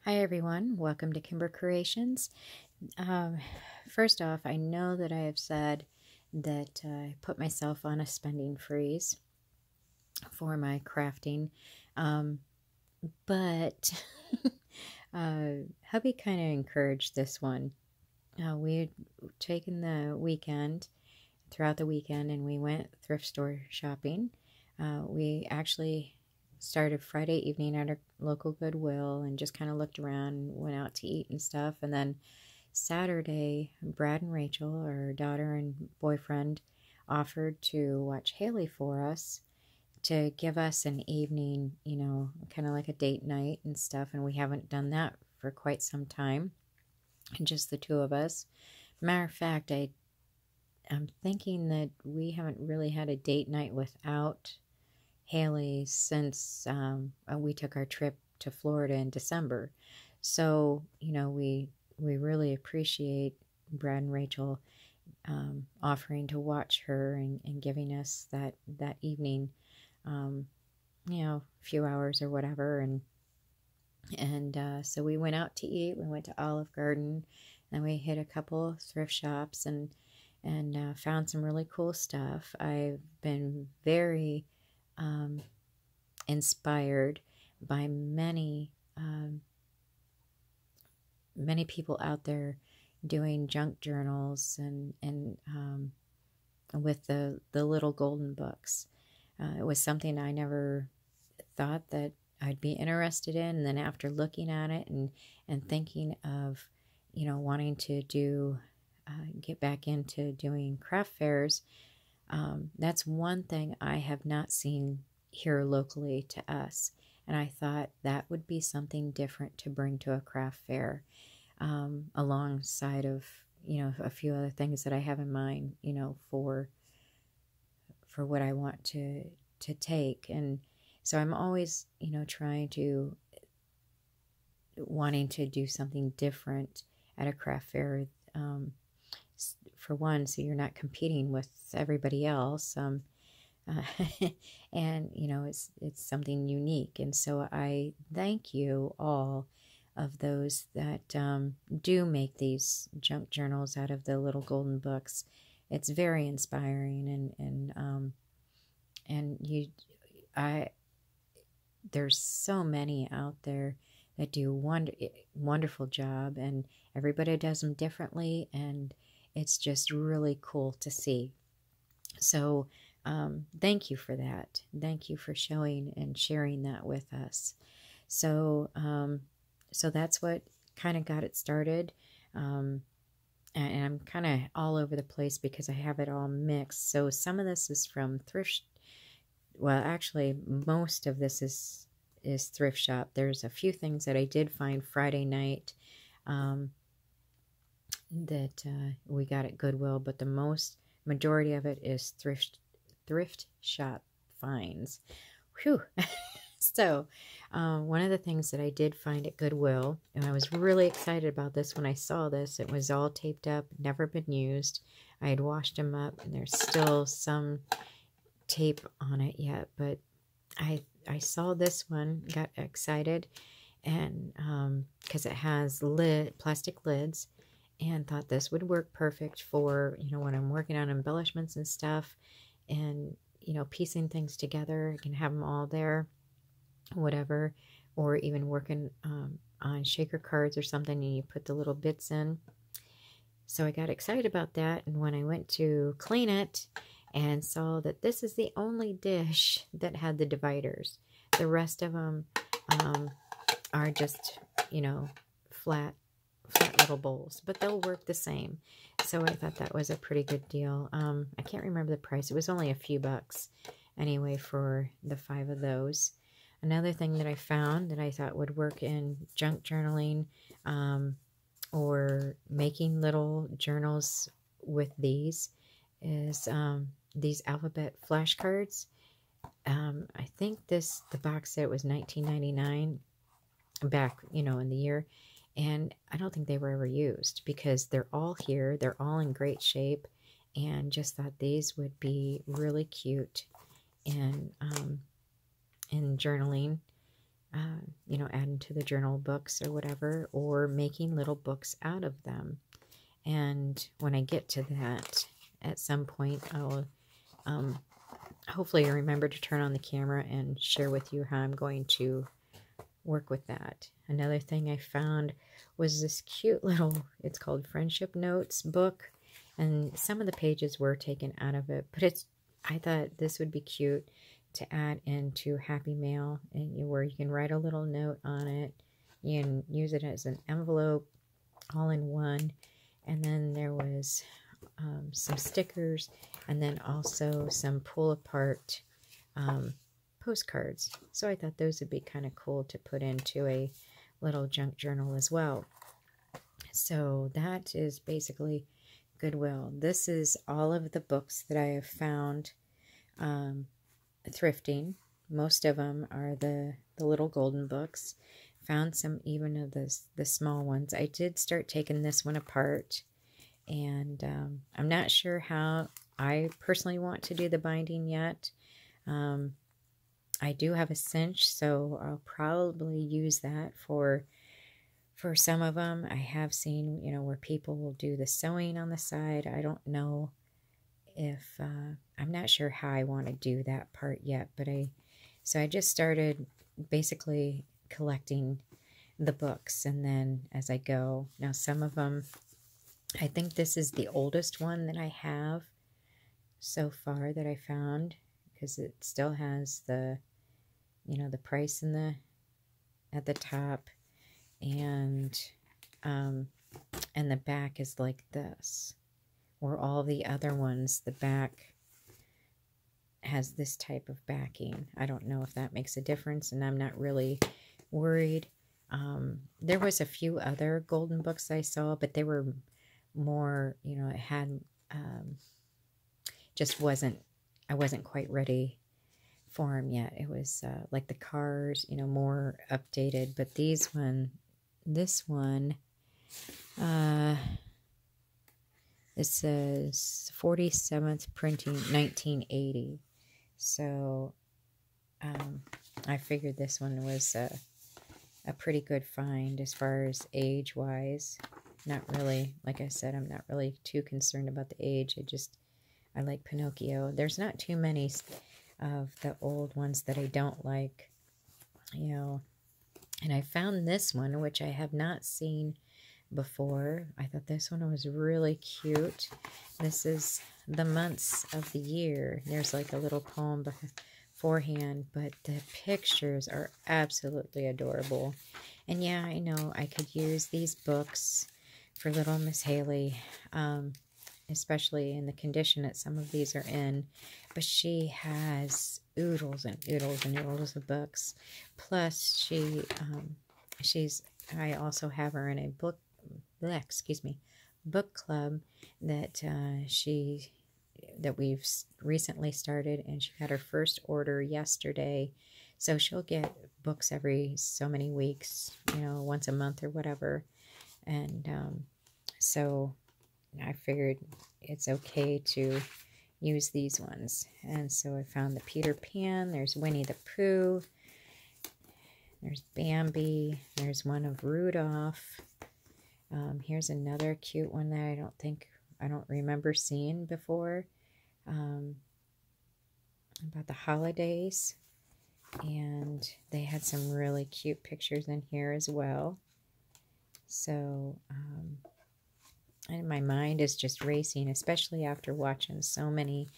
Hi everyone, welcome to Kimber Creations. Um, First off, I know that I have said that I put myself on a spending freeze for my crafting, um, but hubby kind of encouraged this one. We had taken the weekend, throughout the weekend, and we went thrift store shopping. We actually started Friday evening at our local Goodwill and just kind of looked around and went out to eat and stuff. And then Saturday, Brad and Rachel, our daughter and boyfriend, offered to watch Haley for us to give us an evening, kind of like a date night and stuff. And we haven't done that for quite some time, just the two of us. Matter of fact, I'm thinking that we haven't really had a date night without Haley since we took our trip to Florida in December. So, we really appreciate Brad and Rachel offering to watch her and giving us that evening, a few hours or whatever. And so we went out to eat. We went to Olive Garden, and we hit a couple thrift shops and found some really cool stuff. I've been very inspired by many people out there doing junk journals and with the little golden books. It was something I never thought that I'd be interested in, and then after looking at it and thinking of wanting to get back into doing craft fairs, that's one thing I have not seen here locally to us. And I thought that would be something different to bring to a craft fair, alongside of, a few other things that I have in mind, for what I want to take. And so I'm always, wanting to do something different at a craft fair. For one, so you're not competing with everybody else, and it's something unique. And so I thank you all of those that do make these junk journals out of the little golden books. It's very inspiring, there's so many out there that do wonderful job, and everybody does them differently, and it's just really cool to see. So thank you for that. Thank you for showing and sharing that with us. So so that's what kind of got it started. And I'm kind of all over the place because I have it all mixed. So some of this is from Thrift. Well, actually, most of this is Thrift Shop. There's a few things that I did find Friday night that we got at Goodwill, but the majority of it is thrift shop finds. Whew. So one of the things that I did find at Goodwill, and I was really excited about this when I saw this, it was all taped up, never been used. I had washed them up, and there's still some tape on it yet, but I saw this one, got excited, and because it has plastic lids, and thought this would work perfect for, when I'm working on embellishments and stuff, and, piecing things together. I can have them all there, whatever, or even working on shaker cards or something, and you put the little bits in. So I got excited about that, and when I went to clean it and saw that this is the only dish that had the dividers. The rest of them are just, flat little bowls, but they'll work the same. So I thought that was a pretty good deal. I can't remember the price. It was only a few bucks anyway for the 5 of those. Another thing that I found that I thought would work in junk journaling, or making little journals with these, is these alphabet flashcards. I think the box said it was $19.99 back, in the year. And I don't think they were ever used because they're all here. They're all in great shape, and just thought these would be really cute in journaling. you know, adding to the journal books or whatever, or making little books out of them. And when I get to that, at some point, I'll hopefully remember to turn on the camera and share with you how I'm going to work with that. Another thing I found was this cute little, it's called Friendship Notes book, and some of the pages were taken out of it, but I thought this would be cute to add into Happy Mail, and where you can write a little note on it. You can use it as an envelope, all in one. And then there was some stickers, and then also some pull-apart postcards. So I thought those would be kind of cool to put into a little junk journal as well. So that is basically Goodwill. This is all of the books that I have found thrifting. Most of them are the little golden books. Found some even of the small ones. I did start taking this one apart, and I'm not sure how I personally want to do the binding yet. I do have a cinch, so I'll probably use that for some of them. I have seen, you know, where people will do the sewing on the side. I don't know if, I'm not sure how I want to do that part yet, but so I just started basically collecting the books, and then as I go, now some of them, I think this is the oldest one that I have so far that I found, because it still has the, you know, the price in at the top, and the back is like this, where all the other ones, the back has this type of backing. I don't know if that makes a difference, and I'm not really worried. There was a few other golden books I saw, but they were more, you know, it had, just wasn't, I wasn't quite ready for them yet. It was like the cars, you know, more updated, but this one, it says 47th printing 1980. So I figured this one was a pretty good find as far as age-wise. Not really, like I said, I'm not really too concerned about the age. I like Pinocchio. There's not too many of the old ones that I don't like, you know. And I found this one, which I have not seen before. I thought this one was really cute. This is the months of the year. There's like a little poem beforehand, but the pictures are absolutely adorable. And yeah, I know I could use these books for little Miss Haley, especially in the condition that some of these are in. But she has oodles and oodles and oodles of books. Plus, I also have her in a book club that we've recently started, and she had her first order yesterday. So she'll get books every so many weeks, you know, once a month or whatever. And so I figured it's okay to use these ones. And so I found the Peter Pan. There's Winnie the Pooh. There's Bambi. There's one of Rudolph. Here's another cute one that I don't remember seeing before. About the holidays. And they had some really cute pictures in here as well. So, and my mind is just racing, especially after watching so many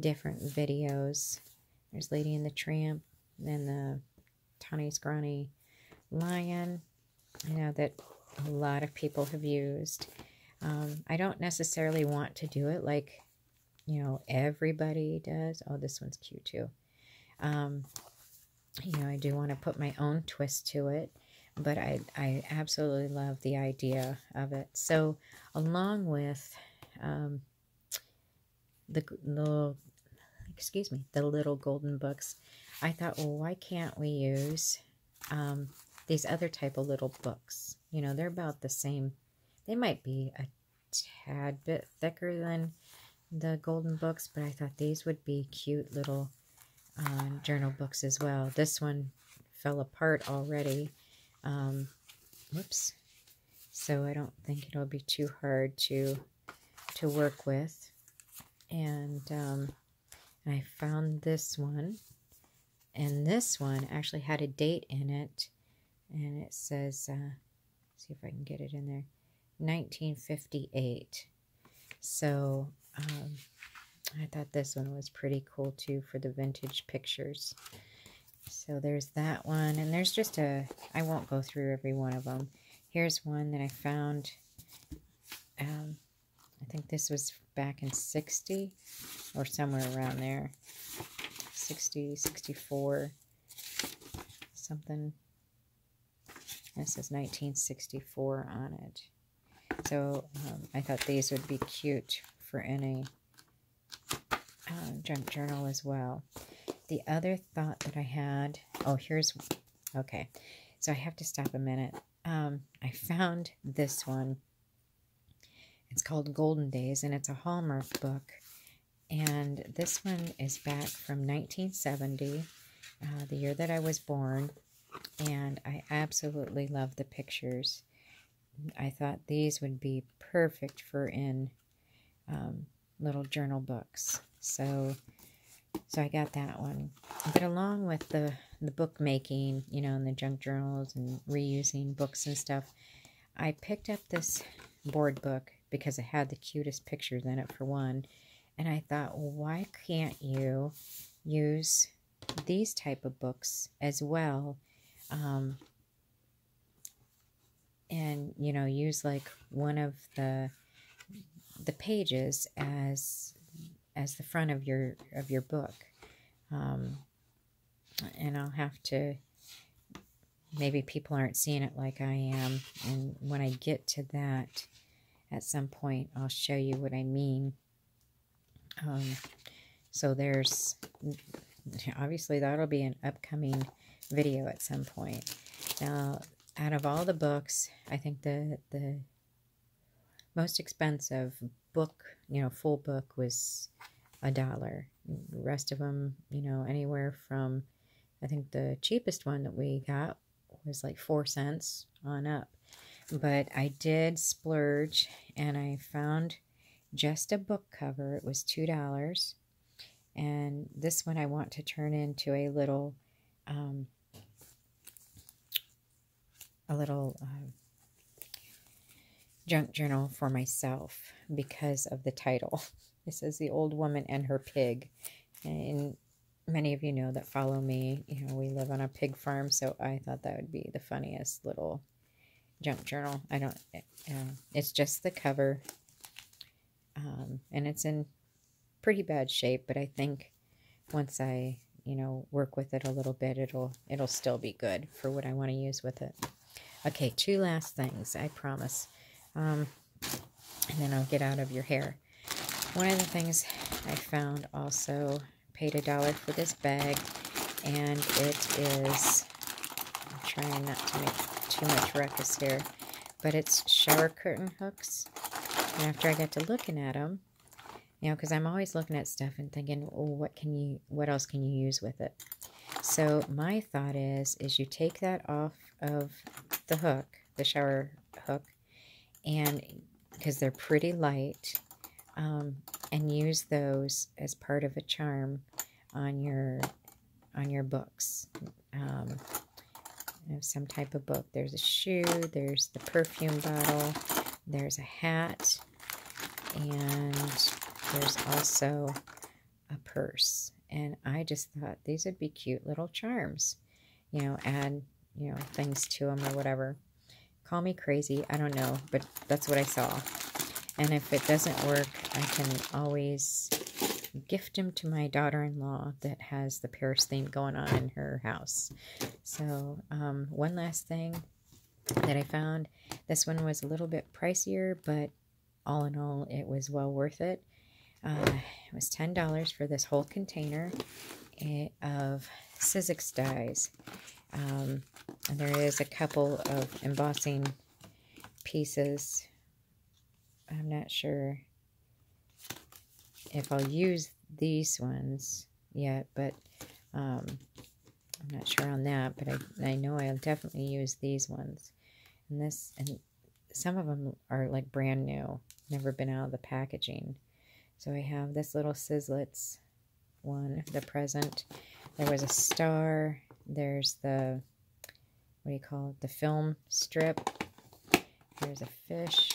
different videos. There's Lady and the Tramp, and the Tiny Scrawny Lion, you know, that a lot of people have used. I don't necessarily want to do it like, you know, everybody does. Oh, this one's cute too. You know, I do want to put my own twist to it, but I absolutely love the idea of it. So along with the little golden books, I thought, well, why can't we use these other type of little books? You know, they're about the same. They might be a tad bit thicker than the golden books, but I thought these would be cute little journal books as well. This one fell apart already. Whoops. So I don't think it'll be too hard to work with. And I found this one. And this one actually had a date in it. And it says, see if I can get it in there, 1958. So I thought this one was pretty cool too for the vintage pictures. So there's that one. And there's just I won't go through every one of them. Here's one that I found. I think this was back in 60 or somewhere around there. 60, 64, something. This says 1964 on it. So I thought these would be cute for any junk journal as well. The other thought that I had, oh, here's, okay. So I have to stop a minute. I found this one. It's called Golden Days, and it's a Hallmark book. And this one is back from 1970, the year that I was born. And I absolutely love the pictures. I thought these would be perfect for in little journal books. So I got that one. But along with the bookmaking, you know, and the junk journals and reusing books and stuff, I picked up this board book because it had the cutest pictures in it, for one. And I thought, well, why can't you use these type of books as well? And, you know, use like one of the pages as the front of your book. And I'll have to, maybe people aren't seeing it like I am. And when I get to that, at some point, I'll show you what I mean. So there's, obviously that'll be an upcoming video at some point. Now, out of all the books, I think the most expensive book, you know, full book was $1. The rest of them, you know, anywhere from, I think the cheapest one that we got was like 4 cents on up. But I did splurge, and I found just a book cover. It was $2. And this one I want to turn into a little junk journal for myself because of the title. It says The Old Woman and Her Pig. And many of you know that follow me, you know, we live on a pig farm, so I thought that would be the funniest little junk journal. I don't, it's just the cover, and it's in pretty bad shape, but I think once I, you know, work with it a little bit, it'll still be good for what I want to use with it. Okay, 2 last things, I promise. And then I'll get out of your hair. One of the things I found also, paid $1 for this bag, and it is, I'm trying not to make too much ruckus here, but it's shower curtain hooks. And after I got to looking at them, you know, because I'm always looking at stuff and thinking, oh, what else can you use with it? So my thought is you take that off of the hook, the shower hook, and because they're pretty light, and use those as part of a charm on your books. Some type of book. There's a shoe, there's the perfume bottle, there's a hat, and there's also a purse. And I just thought these would be cute little charms. You know, add, you know, things to them or whatever. Call me crazy, I don't know, but that's what I saw. And if it doesn't work, I can always gift them to my daughter-in-law that has the Paris theme going on in her house. So, one last thing that I found. This one was a little bit pricier, but all in all, it was well worth it. It was $10 for this whole container of Sizzix dies. And there is a couple of embossing pieces. I'm not sure if I'll use these ones yet, but I'm not sure on that, but I know I'll definitely use these ones. And some of them are like brand new, never been out of the packaging. So I have this little Sizzlets one, the present. There was a star. There's the, what do you call it, the film strip. There's a fish.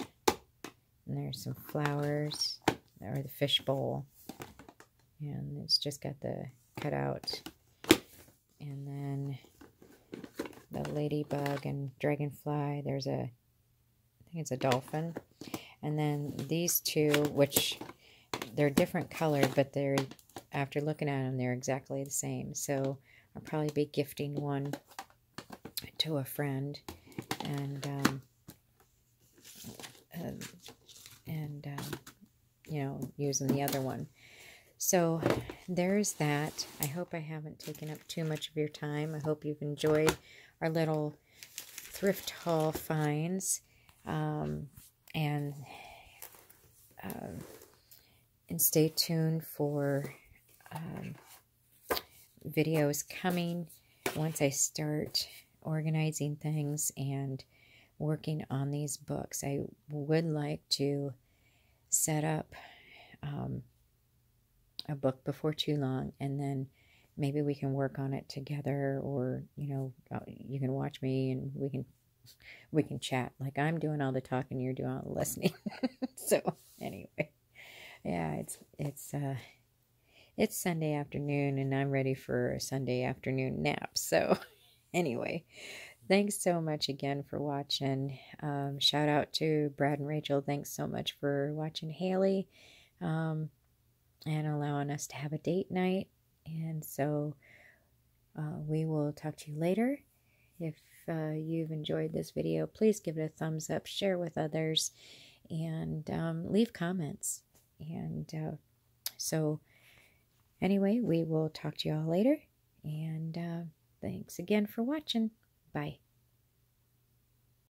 And there's some flowers, or the fish bowl. And it's just got the cutout. And then the ladybug and dragonfly. There's a, I think it's a dolphin. And then these two, which they're different colored, but they're, after looking at them, they're exactly the same. So I'll probably be gifting one to a friend, and you know, using the other one. So there's that. I hope I haven't taken up too much of your time. I hope you've enjoyed our little thrift haul finds, and stay tuned for videos coming once I start organizing things and working on these books. I would like to set up a book before too long, and then maybe we can work on it together, or, you know, you can watch me and we can chat. Like, I'm doing all the talking, you're doing all the listening. So anyway, yeah, it's Sunday afternoon, and I'm ready for a Sunday afternoon nap. So anyway, thanks so much again for watching. Shout out to Brad and Rachel. Thanks so much for watching Haley, and allowing us to have a date night. And so we will talk to you later. If you've enjoyed this video, please give it a thumbs up, share with others, and leave comments. And so anyway, we will talk to you all later. And thanks again for watching. Bye.